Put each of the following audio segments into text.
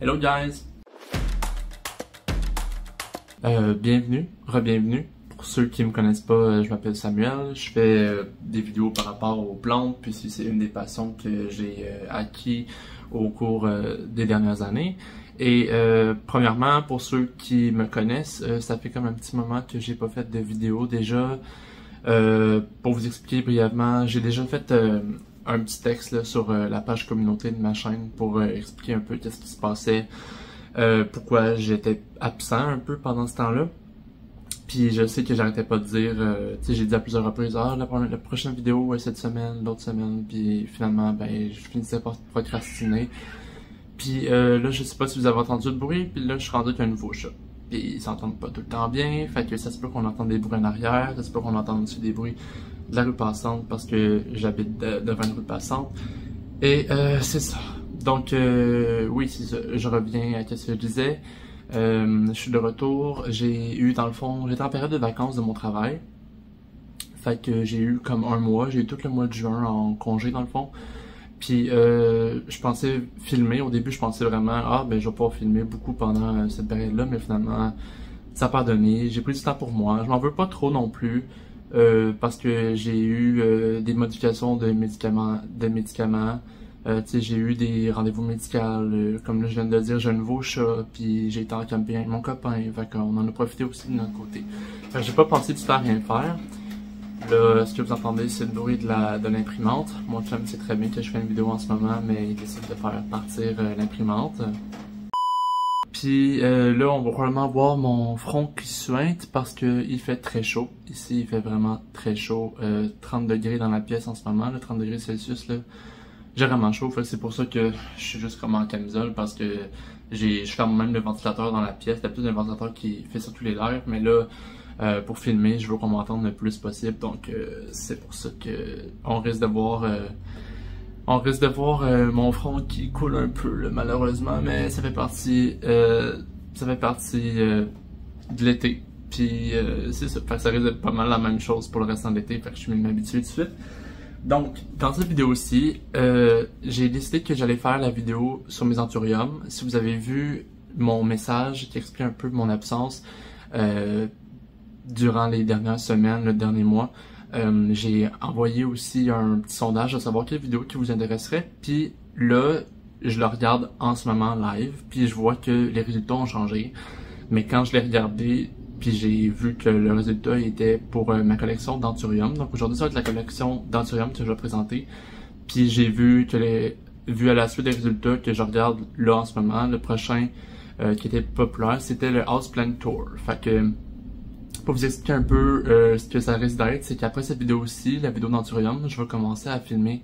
Hello guys! Bienvenue, re-bienvenue. Pour ceux qui me connaissent pas, je m'appelle Samuel. Je fais des vidéos par rapport aux plantes, puis c'est une des passions que j'ai acquis au cours des dernières années. Et premièrement, pour ceux qui me connaissent, ça fait comme un petit moment que j'ai pas fait de vidéo déjà. Pour vous expliquer brièvement, j'ai déjà fait un petit texte là, sur la page communauté de ma chaîne pour expliquer un peu qu'est-ce qui se passait, pourquoi j'étais absent un peu pendant ce temps-là. Puis je sais que j'arrêtais pas de dire, tu sais, j'ai dit à plusieurs reprises, la prochaine vidéo cette semaine, l'autre semaine, puis finalement, ben, je finissais par procrastiner. Puis là, je sais pas si vous avez entendu le bruit, puis là, je suis rendu avec un nouveau chat. Puis ils s'entendent pas tout le temps bien, fait que ça se peut qu'on entende des bruits en arrière, ça se peut qu'on entende aussi des bruits de la rue passante parce que j'habite devant une rue passante. Et c'est ça. Donc oui, c'est ça. Je reviens à ce que je disais. Je suis de retour. J'ai eu, dans le fond, j'étais en période de vacances de mon travail. Fait que j'ai eu comme un mois, j'ai eu tout le mois de juin en congé dans le fond. Puis je pensais filmer, au début je pensais vraiment, ben je vais pas filmer beaucoup pendant cette période-là, mais finalement ça n'a pas donné. J'ai pris du temps pour moi, je m'en veux pas trop non plus, parce que j'ai eu des modifications de médicaments, tu sais, j'ai eu des rendez-vous médicaux, comme là je viens de le dire, j'ai un nouveau chat, puis j'ai été en camping avec mon copain, fait qu'on en a profité aussi de notre côté. Fait que j'ai pas passé du temps à rien faire. Là, ce que vous entendez, c'est le bruit de l'imprimante. Mon chum sait très bien que je fais une vidéo en ce moment, mais il décide de faire partir l'imprimante. Puis là, on va probablement voir mon front qui suinte parce qu'il fait très chaud. Ici, il fait vraiment très chaud. 30 degrés dans la pièce en ce moment, là, 30 degrés Celsius. Là. J'ai vraiment chaud, c'est pour ça que je suis juste comme en camisole parce que je ferme même le ventilateur dans la pièce. D'habitude, un ventilateur qui fait circuler l'air, mais là, pour filmer, je veux qu'on m'entende le plus possible, donc c'est pour ça que on risque de voir mon front qui coule un peu là, malheureusement, mais ça fait partie de l'été. Puis c'est ça, fait que ça risque d'être pas mal la même chose pour le restant de l'été, fait que je suis mieux de m'habituer tout de suite. Donc, dans cette vidéo-ci, j'ai décidé que j'allais faire la vidéo sur mes anthuriums. Si vous avez vu mon message qui explique un peu mon absence, durant les dernières semaines, le dernier mois, j'ai envoyé aussi un petit sondage à savoir quelle vidéo qui vous intéresserait. Puis là, je le regarde en ce moment live, puis je vois que les résultats ont changé. Mais quand je l'ai regardé, puis j'ai vu que le résultat était pour ma collection d'anthurium. Donc aujourd'hui, ça va être la collection d'anthurium que je vais présenter. Puis j'ai vu vu à la suite des résultats que je regarde là en ce moment, le prochain qui était populaire, c'était le Houseplant Tour. Fait que pour vous expliquer un peu ce que ça risque d'être, c'est qu'après cette vidéo-ci, la vidéo d'anthurium, je vais commencer à filmer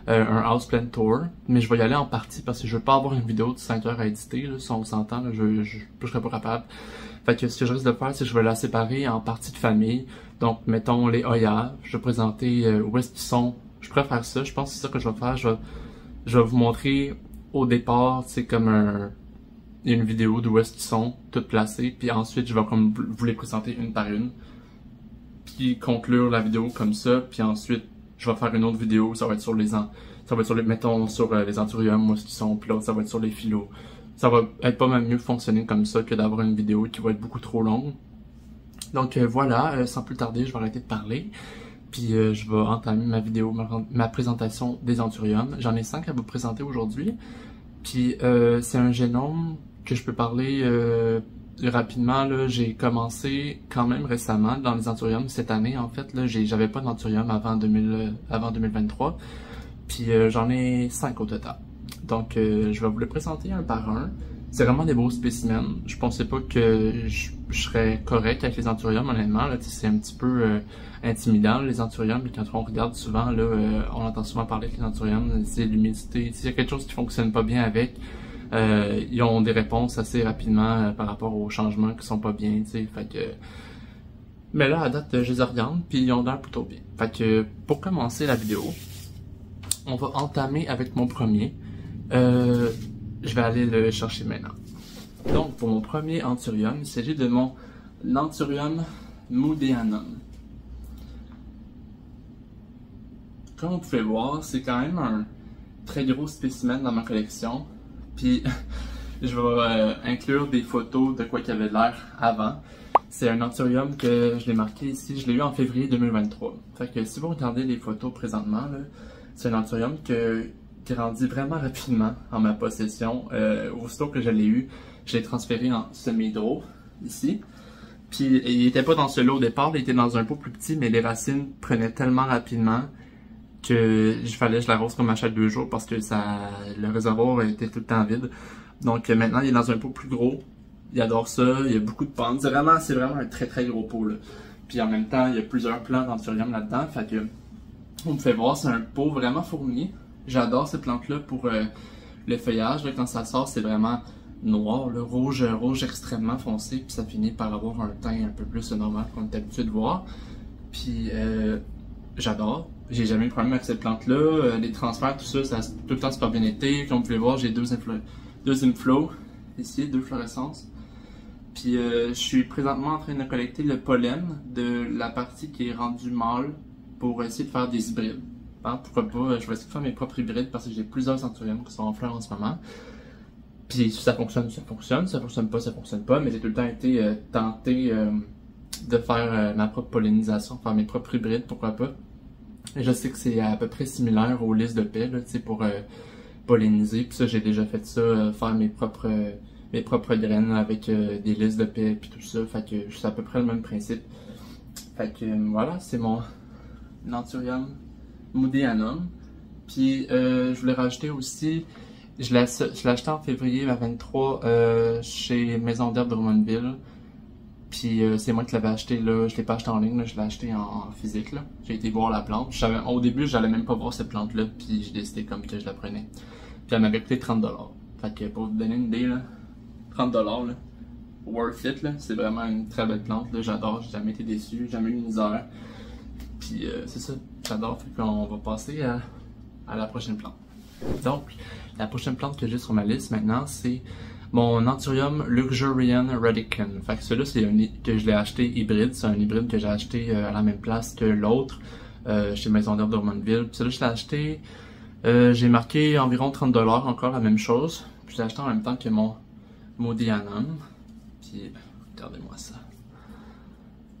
un Houseplant Tour, mais je vais y aller en partie parce que je veux pas avoir une vidéo de 5 heures à éditer, là, si on s'entend, je serais pas capable. Fait que ce que je risque de faire, c'est que je vais la séparer en parties de famille. Donc, mettons les Oyas, je vais présenter où est-ce qu'ils sont. Je pourrais faire ça, je pense que c'est ça que je vais faire. Je vais vous montrer au départ, c'est comme une vidéo d'où est-ce qu'ils sont, toutes placées, puis ensuite je vais comme vous les présenter une par une, puis conclure la vidéo comme ça, puis ensuite je vais faire une autre vidéo, ça va être sur mettons sur les anthuriums, où est-ce qu'ils sont, puis l'autre ça va être sur les phylos. Ça va être pas mal mieux fonctionner comme ça que d'avoir une vidéo qui va être beaucoup trop longue. Donc voilà, sans plus tarder, je vais arrêter de parler, puis je vais entamer ma vidéo, ma présentation des anthuriums. J'en ai 5 à vous présenter aujourd'hui, puis c'est un génome que je peux parler rapidement. J'ai commencé quand même récemment dans les anthuriums cette année. En fait, là, j'avais pas d'anthurium avant 2023. Puis j'en ai 5 au total. Donc je vais vous les présenter un par un. C'est vraiment des beaux spécimens. Je pensais pas que je serais correct avec les anthuriums, honnêtement. C'est un petit peu intimidant, les anthuriums. Quand on regarde souvent, là, on entend souvent parler que les anthuriums, c'est l'humidité. S'il y a quelque chose qui fonctionne pas bien avec, ils ont des réponses assez rapidement par rapport aux changements qui sont pas bien, tu sais, fait que... Mais là, à date, je les regarde, puis ils ont l'air plutôt bien. Fait que, pour commencer la vidéo, on va entamer avec mon premier. Je vais aller le chercher maintenant. Donc, pour mon premier anthurium, il s'agit de mon Anthurium moodianum. Comme vous pouvez voir, c'est quand même un très gros spécimen dans ma collection. Puis je vais inclure des photos de quoi qu'il avait l'air avant. C'est un anthurium que je l'ai marqué ici, je l'ai eu en février 2023. Fait que si vous regardez les photos présentement, c'est un anthurium qui grandit vraiment rapidement en ma possession. Aussitôt que je l'ai eu, je l'ai transféré en semi-hydro, ici. Puis il était pas dans ce lot au départ, il était dans un pot plus petit, mais les racines prenaient tellement rapidement que il fallait que je l'arrose comme à chaque 2 jours parce que le réservoir était tout le temps vide. Donc maintenant il est dans un pot plus gros, il adore ça, il y a beaucoup de pentes, c'est vraiment un très très gros pot là. Puis en même temps il y a plusieurs plants d'anthurium là-dedans, fait que on me fait voir, c'est un pot vraiment fourni. J'adore ces plantes-là pour le feuillage, là, quand ça sort c'est vraiment noir, là, rouge extrêmement foncé, puis ça finit par avoir un teint un peu plus normal qu'on est habitué de voir. Puis j'adore. J'ai jamais eu de problème avec cette plante-là. Les transferts, tout ça a tout le temps super bien été. Comme vous pouvez voir, j'ai deux inflows ici, 2 fluorescences. Puis je suis présentement en train de collecter le pollen de la partie qui est rendue mâle pour essayer de faire des hybrides. Hein, pourquoi pas, je vais essayer de faire mes propres hybrides parce que j'ai plusieurs anthuriums qui sont en fleurs en ce moment. Puis si ça fonctionne, ça fonctionne. Ça fonctionne pas, ça fonctionne pas. Mais j'ai tout le temps été tenté de faire ma propre pollinisation, faire mes propres hybrides, pourquoi pas. Et je sais que c'est à peu près similaire aux lys de paix, là, pour polliniser. Puis ça, j'ai déjà fait ça, faire mes propres graines avec des lys de paix puis tout ça. Fait que c'est à peu près le même principe. Fait que voilà, c'est mon Anthurium moodianum. Puis je voulais rajouter aussi, je l'ai acheté en février 23 chez Maison d'Herbe de Drummondville. Puis c'est moi qui l'avais acheté là, je l'ai pas acheté en ligne, là, je l'ai acheté en physique là. J'ai été voir la plante. Au début, j'allais même pas voir cette plante là, puis j'ai décidé comme que je la prenais. Puis elle m'avait coûté 30$. Fait que pour vous donner une idée là, 30$, là, worth it là, c'est vraiment une très belle plante là, j'adore, j'ai jamais été déçu, jamais eu de misère. Puis c'est ça, j'adore, fait qu'on va passer à la prochaine plante. Donc, la prochaine plante que j'ai sur ma liste maintenant, c'est mon Anthurium Luxurian Radicum. Fait que celui-là, c'est que je l'ai acheté hybride. C'est un hybride que j'ai acheté à la même place que l'autre, chez Maison d'Herbe de Drummondville. Puis celui-là, je l'ai acheté, j'ai marqué environ 30$, encore la même chose. Puis je l'ai acheté en même temps que mon Moodianum. Puis, regardez-moi ça.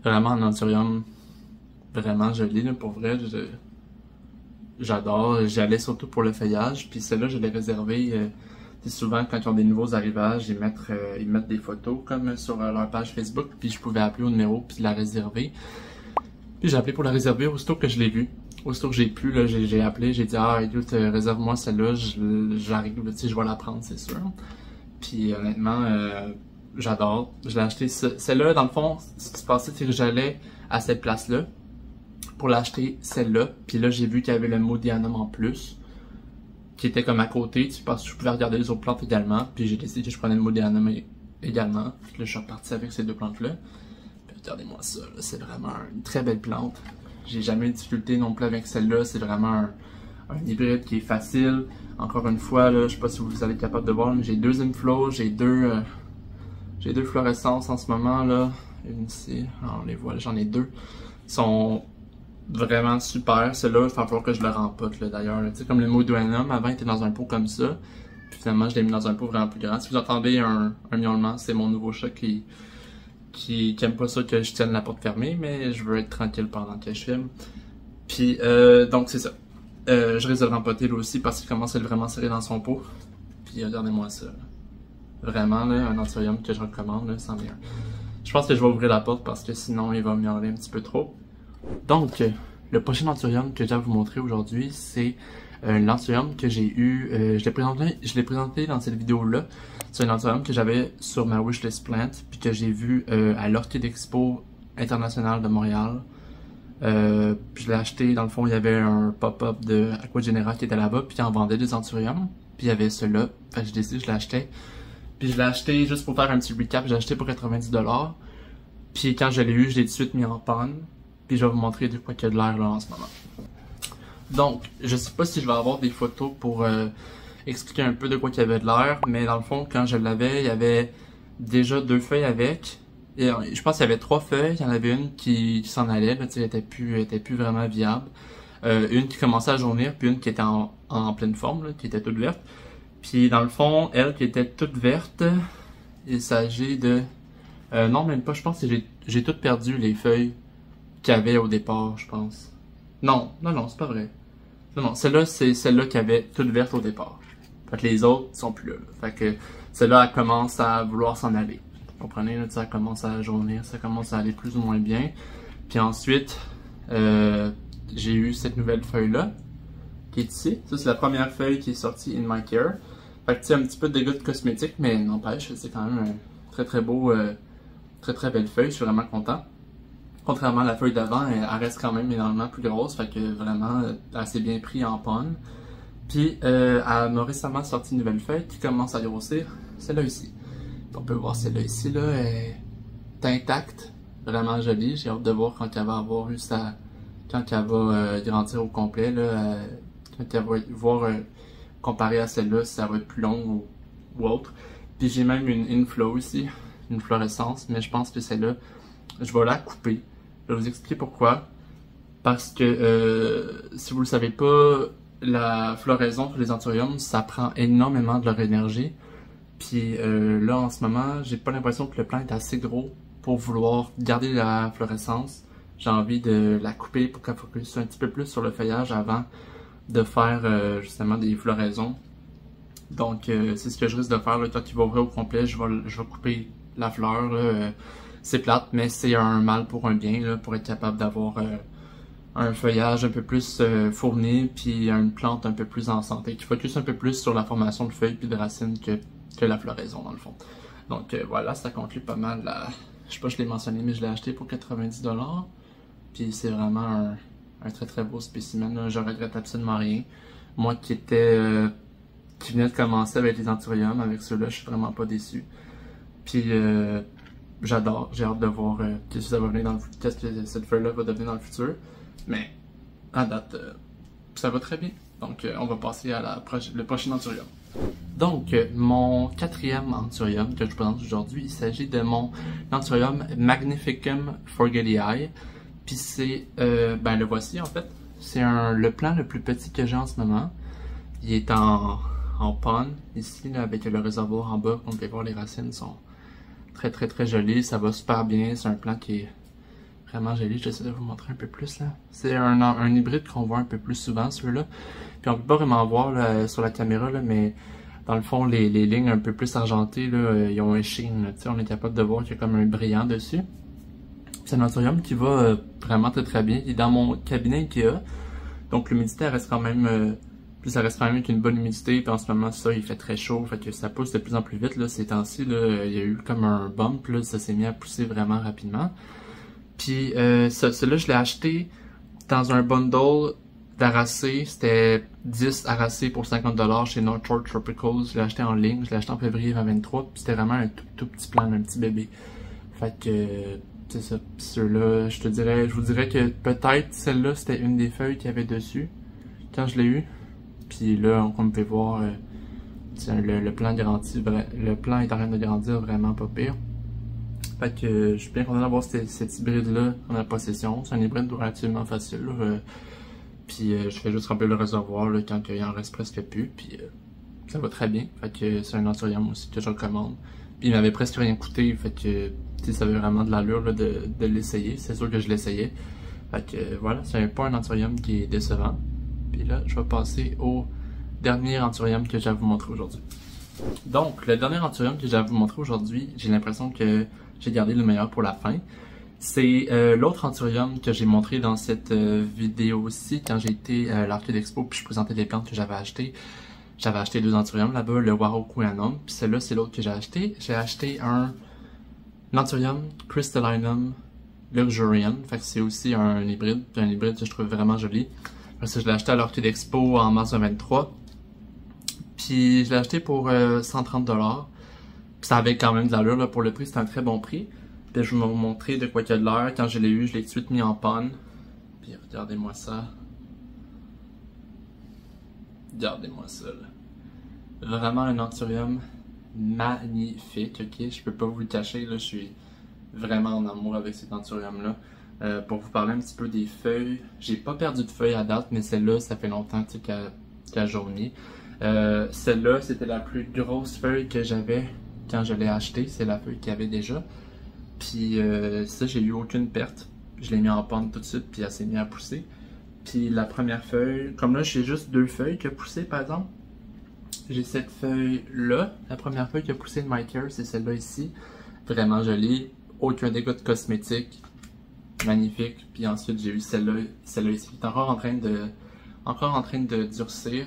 Vraiment un Anthurium vraiment joli, là, pour vrai. J'adore. J'y allais surtout pour le feuillage. Puis celui-là, je l'ai réservé... souvent, quand ils ont des nouveaux arrivages, ils mettent des photos comme sur leur page Facebook, puis je pouvais appeler au numéro puis la réserver. Puis j'ai appelé pour la réserver aussitôt que je l'ai vue. Aussitôt que j'ai pu, là, j'ai appelé, j'ai dit « Ah, écoute, réserve-moi celle-là, j'arrive, tu sais, je vais la prendre, c'est sûr. » Puis honnêtement, j'adore. Je l'ai acheté. Celle-là, dans le fond, ce qui se passait, c'est que j'allais à cette place-là pour l'acheter, celle-là. Puis là, j'ai vu qu'il y avait le Moodianum en plus, qui était comme à côté, parce que je pouvais regarder les autres plantes également, puis j'ai décidé que je prenais le Moodianum également, puis là je suis reparti avec ces 2 plantes-là. Puis regardez-moi ça, c'est vraiment une très belle plante. J'ai jamais eu de difficulté non plus avec celle-là, c'est vraiment un hybride qui est facile. Encore une fois, là, je sais pas si vous allez être capable de voir, mais j'ai 2 inflows, j'ai deux fluorescences en ce moment, là. Une ici, on les voit, j'en ai 2. Ils sont vraiment super. Celui-là, il va falloir que je le rempote d'ailleurs. Tu sais, comme le Moodianum, avant il était dans un pot comme ça. Puis finalement, je l'ai mis dans un pot vraiment plus grand. Si vous entendez un miaulement, c'est mon nouveau chat qui aime pas ça que je tienne la porte fermée, mais je veux être tranquille pendant que je filme. Puis donc c'est ça. Je risque de le rempoter là aussi parce qu'il commence à être vraiment serré dans son pot. Puis regardez-moi ça. Là. Vraiment là, un Anthurium que je recommande, là, c'en est un. Je pense que je vais ouvrir la porte parce que sinon il va miauler un petit peu trop. Donc, le prochain Anthurium que j'ai à vous montrer aujourd'hui, c'est l'Anthurium que j'ai eu, je l'ai présenté dans cette vidéo-là. C'est un Anthurium que j'avais sur ma wishlist plant, puis que j'ai vu à l'Orchid Expo internationale de Montréal. Puis je l'ai acheté, dans le fond, il y avait un pop-up de Aquagenera qui était là-bas, puis qui en vendait des Anthuriums. Puis il y avait ceux-là, fait que j'ai décidé que je l'achetais. Puis je l'ai acheté, juste pour faire un petit recap, j'ai acheté pour 90$. Puis quand je l'ai eu, je l'ai tout de suite mis en panne. Puis je vais vous montrer de quoi qu'il y a de l'air là en ce moment. Donc, je sais pas si je vais avoir des photos pour expliquer un peu de quoi qu'il y avait de l'air, mais dans le fond, quand je l'avais, il y avait déjà 2 feuilles avec. Et, je pense qu'il y avait 3 feuilles, il y en avait une qui s'en allait, là, elle était plus vraiment viable. Une qui commençait à jaunir, puis une qui était en pleine forme, là, qui était toute verte. Puis dans le fond, elle qui était toute verte, il s'agit de... non, même pas, je pense que j'ai tout perdu les feuilles qu'il y avait au départ, je pense. Non, c'est pas vrai. Non, celle-là, c'est celle-là qui avait toute verte au départ. Fait que les autres sont plus là. Fait que celle-là, elle commence à vouloir s'en aller. Vous comprenez, là, ça commence à jaunir, ça commence à aller plus ou moins bien. Puis ensuite, j'ai eu cette nouvelle feuille-là, qui est ici. Ça, c'est la première feuille qui est sortie in my care. Fait que tu sais, un petit peu de dégâts de cosmétiques, mais n'empêche, c'est quand même un très très beau, très belle feuille. Je suis vraiment content. Contrairement à la feuille d'avant, elle reste quand même énormément plus grosse, fait que vraiment, elle s'est bien pris en ponne. Puis, elle m'a récemment sorti une nouvelle feuille qui commence à grossir, celle-là ici. On peut voir celle-là ici, là, elle est intacte, vraiment jolie. J'ai hâte de voir quand elle va avoir eu sa... quand elle va grandir au complet, là, quand elle va voir, comparé à celle-là, si ça va être plus long ou autre. Puis j'ai même une inflow ici, une fluorescence, mais je pense que celle-là, je vais la couper. Je vais vous expliquer pourquoi. Parce que si vous le savez pas, la floraison sur les anthuriums, ça prend énormément de leur énergie. Puis là, en ce moment, j'ai pas l'impression que le plant est assez gros pour vouloir garder la fluorescence. J'ai envie de la couper pour qu'elle focus un petit peu plus sur le feuillage avant de faire justement des floraisons. Donc, c'est ce que je risque de faire. Là, quand il va ouvrir au complet, je vais couper la fleur. C'est plate, mais c'est un mal pour un bien, là, pour être capable d'avoir un feuillage un peu plus fourni, puis une plante un peu plus en santé, qui focus un peu plus sur la formation de feuilles puis de racines que la floraison, dans le fond. Donc voilà, ça conclut pas mal la... Je sais pas si je l'ai mentionné, mais je l'ai acheté pour 90$. Puis c'est vraiment un très très beau spécimen, là. Je regrette absolument rien. Moi qui venais de commencer avec les anthuriums, avec ceux-là, je suis vraiment pas déçu. Puis j'adore, j'ai hâte de voir qu'est-ce que ça va venir qu'est-ce que cette feuille-là va devenir dans le futur. Mais à date, ça va très bien. Donc on va passer à le prochain anthurium. Donc mon quatrième anthurium que je vous présente aujourd'hui, il s'agit de mon anthurium Magnificum Forgelii. Puis c'est, ben le voici en fait. C'est le plant le plus petit que j'ai en ce moment. Il est en ponne ici, là, avec le réservoir en bas. Comme vous pouvez voir, les racines sont très très très jolies. Ça va super bien. C'est un plant qui est vraiment joli. J'essaie de vous montrer un peu plus là. C'est un hybride qu'on voit un peu plus souvent, celui-là. Puis on peut pas vraiment voir là, sur la caméra, là, mais dans le fond, les lignes un peu plus argentées, là, ils ont un sheen. On est capable de voir qu'il y a comme un brillant dessus. C'est un anthurium qui va vraiment très très bien. Il est dans mon cabinet IKEA. Donc l'humidité reste quand même... puis ça reste quand même avec une bonne humidité. Puis en ce moment, ça, il fait très chaud. Fait que ça pousse de plus en plus vite. Là, ces temps-ci, il y a eu comme un bump. Là, ça s'est mis à pousser vraiment rapidement. Puis celui-là, je l'ai acheté dans un bundle d'aracées. C'était 10 aracées pour 50$ chez North Shore Tropicals. Je l'ai acheté en ligne. Je l'ai acheté en février 2023. Puis c'était vraiment un tout petit plant, un petit bébé. Fait que... c'est ça, ceux-là, je vous dirais que peut-être celle-là, c'était une des feuilles qu'il y avait dessus, quand je l'ai eu. Puis là, comme vous pouvez voir, le plant grandit, le plant est en train de grandir vraiment pas pire. Fait que je suis bien content d'avoir cet hybride-là en la possession. C'est un hybride relativement facile. Puis je fais juste remplir le réservoir là, quand il en reste presque plus. Puis ça va très bien. Fait que c'est un anthurium aussi que je recommande. Puis il m'avait presque rien coûté. Fait que ça avait vraiment de l'allure de l'essayer. C'est sûr que je l'essayais. Fait que voilà, c'est pas un anthurium qui est décevant. Puis là, je vais passer au dernier anthurium que j'ai à vous montrer aujourd'hui. Donc, le dernier anthurium que j'ai à vous montrer aujourd'hui, j'ai l'impression que j'ai gardé le meilleur pour la fin. C'est l'autre anthurium que j'ai montré dans cette vidéo-ci quand j'ai été à l'Arcade Expo puis je présentais les plantes que j'avais achetées. J'avais acheté 2 anthuriums là-bas, le Warocqueanum, puis celle-là, c'est l'autre que j'ai acheté. J'ai acheté un Anthurium Crystallinum Luxurian, fait que c'est aussi un hybride que je trouve vraiment joli. Parce que je l'ai acheté à l'Arcade Expo en mars 2023. Puis je l'ai acheté pour 130$. Puis ça avait quand même de l'allure là, pour le prix, c'était un très bon prix. Puis je vais vous montrer de quoi il y a de l'air. Quand je l'ai eu, je l'ai tout de suite mis en panne. Puis regardez-moi ça. Regardez-moi ça là. Vraiment un anthurium magnifique, ok? Je peux pas vous le cacher, là, je suis vraiment en amour avec cet anthurium-là. Pour vous parler un petit peu des feuilles, j'ai pas perdu de feuilles à date, mais celle-là, ça fait longtemps qu'elle a jauni. Celle-là, c'était la plus grosse feuille que j'avais quand je l'ai achetée. C'est la feuille qu'il y avait déjà. Puis ça, j'ai eu aucune perte. Je l'ai mis en pente tout de suite, puis elle s'est mise à pousser. Puis la première feuille, comme là, j'ai juste 2 feuilles qui ont poussé, par exemple. J'ai cette feuille-là. La première feuille qui a poussé de My Care, c'est celle-là ici. Vraiment jolie. Aucun dégât de cosmétique. Magnifique. Puis ensuite, j'ai eu celle-là ici qui est encore en train de durcir.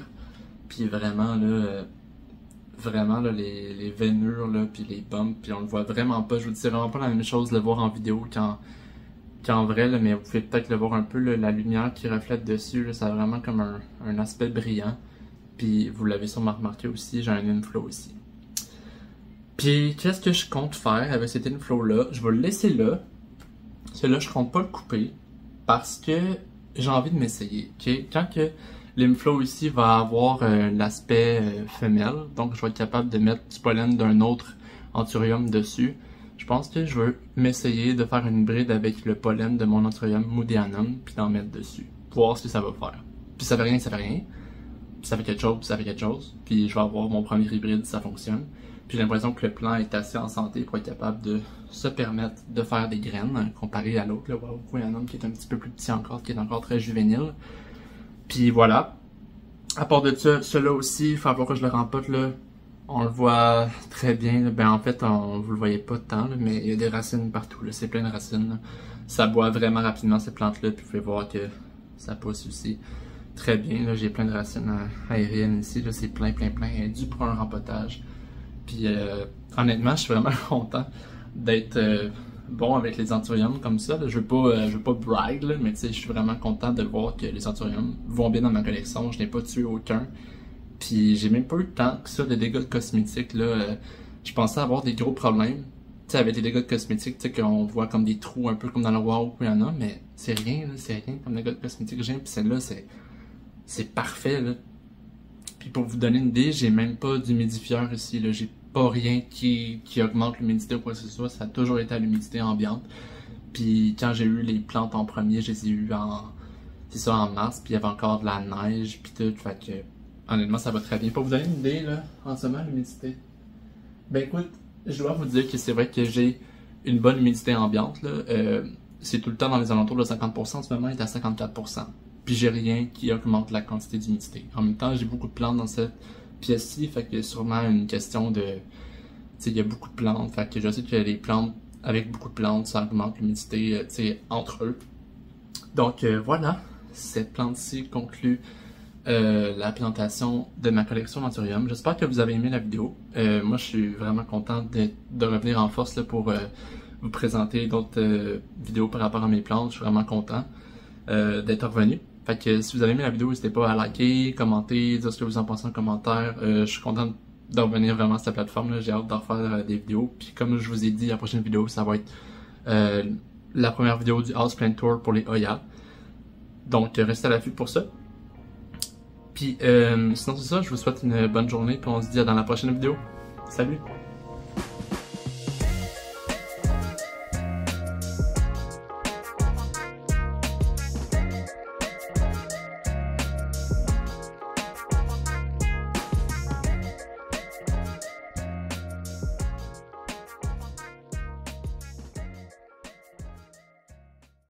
Puis vraiment, là, les veinures, là, puis les bumps, puis on le voit vraiment pas. Je vous dis, c'est vraiment pas la même chose de le voir en vidéo qu'en vrai, là, mais vous pouvez peut-être le voir un peu, là, la lumière qui reflète dessus, là, ça a vraiment comme un aspect brillant. Puis vous l'avez sûrement remarqué aussi, j'ai un inflow ici. Puis qu'est-ce que je compte faire avec cet inflow-là? Je vais le laisser là. Celui-là, je compte pas le couper parce que j'ai envie de m'essayer. Okay? Quand que l'inflow ici va avoir l'aspect femelle, donc je vais être capable de mettre du pollen d'un autre anthurium dessus. Je pense que je veux m'essayer de faire une hybride avec le pollen de mon anthurium Moodianum, puis d'en mettre dessus. Pour voir ce que ça va faire. Puis ça fait rien, ça fait rien. Puis ça fait quelque chose, puis ça fait quelque chose. Puis je vais avoir mon premier hybride si ça fonctionne. Puis j'ai l'impression que le plant est assez en santé pour être capable de se permettre de faire des graines, comparé à l'autre, le Moodianum, qui est un petit peu plus petit encore, qui est encore très juvénile. Puis voilà. À part de ça, celui-là aussi, il faut voir que je le rempote là. On le voit très bien. Là. Ben en fait, vous le voyez pas tant, là, mais il y a des racines partout. C'est plein de racines. Là. Ça boit vraiment rapidement ces plantes-là. Puis vous pouvez voir que ça pousse aussi très bien. J'ai plein de racines aériennes ici. C'est plein. Dû pour un rempotage. Puis honnêtement, je suis vraiment content d'être bon avec les anthuriums comme ça. Là. Je veux pas brag, là, mais je suis vraiment content de voir que les anthuriums vont bien dans ma collection. Je n'ai pas tué aucun. Puis j'ai même pas eu tant que ça de dégâts de cosmétiques. Là. Je pensais avoir des gros problèmes. T'sais, avec les dégâts de cosmétiques, qu'on voit comme des trous un peu comme dans le Wow Guyana, mais c'est rien comme dégâts de cosmétiques. Puis celle-là, c'est parfait. Là. Puis pour vous donner une idée, j'ai même pas d'humidifieur ici. Là. J'ai pas rien qui augmente l'humidité ou quoi que ce soit. Ça a toujours été à l'humidité ambiante. Puis quand j'ai eu les plantes en premier, je les ai eues en mars. Puis il y avait encore de la neige. Puis tout. Fait que honnêtement, ça va très bien. Pour vous donner une idée, là, en ce moment, l'humidité. Ben écoute, je dois vous dire que c'est vrai que j'ai une bonne humidité ambiante. Là. C'est tout le temps dans les alentours de 50%. En ce moment, il est à 54%. Puis j'ai rien qui augmente la quantité d'humidité. En même temps, j'ai beaucoup de plantes dans cette pièce-ci. Fait que sûrement une question de... Tu sais, il y a beaucoup de plantes. Fait que je sais que les plantes, avec beaucoup de plantes, ça augmente l'humidité, tu sais, entre eux. Donc voilà, cette plante-ci conclut la présentation de ma collection d'anthurium. J'espère que vous avez aimé la vidéo. Moi, je suis vraiment content de revenir en force là, pour vous présenter d'autres vidéos par rapport à mes plantes. Je suis vraiment content d'être revenu. Fait que si vous avez aimé la vidéo, n'hésitez pas à liker, commenter, dire ce que vous en pensez en commentaire. Je suis content de revenir vraiment à cette plateforme. J'ai hâte d'en refaire des vidéos. Puis comme je vous ai dit, la prochaine vidéo, ça va être la première vidéo du Houseplant Tour pour les Hoya. Donc restez à l'affût pour ça. Puis sinon c'est ça, je vous souhaite une bonne journée, puis on se dit à dans la prochaine vidéo. Salut!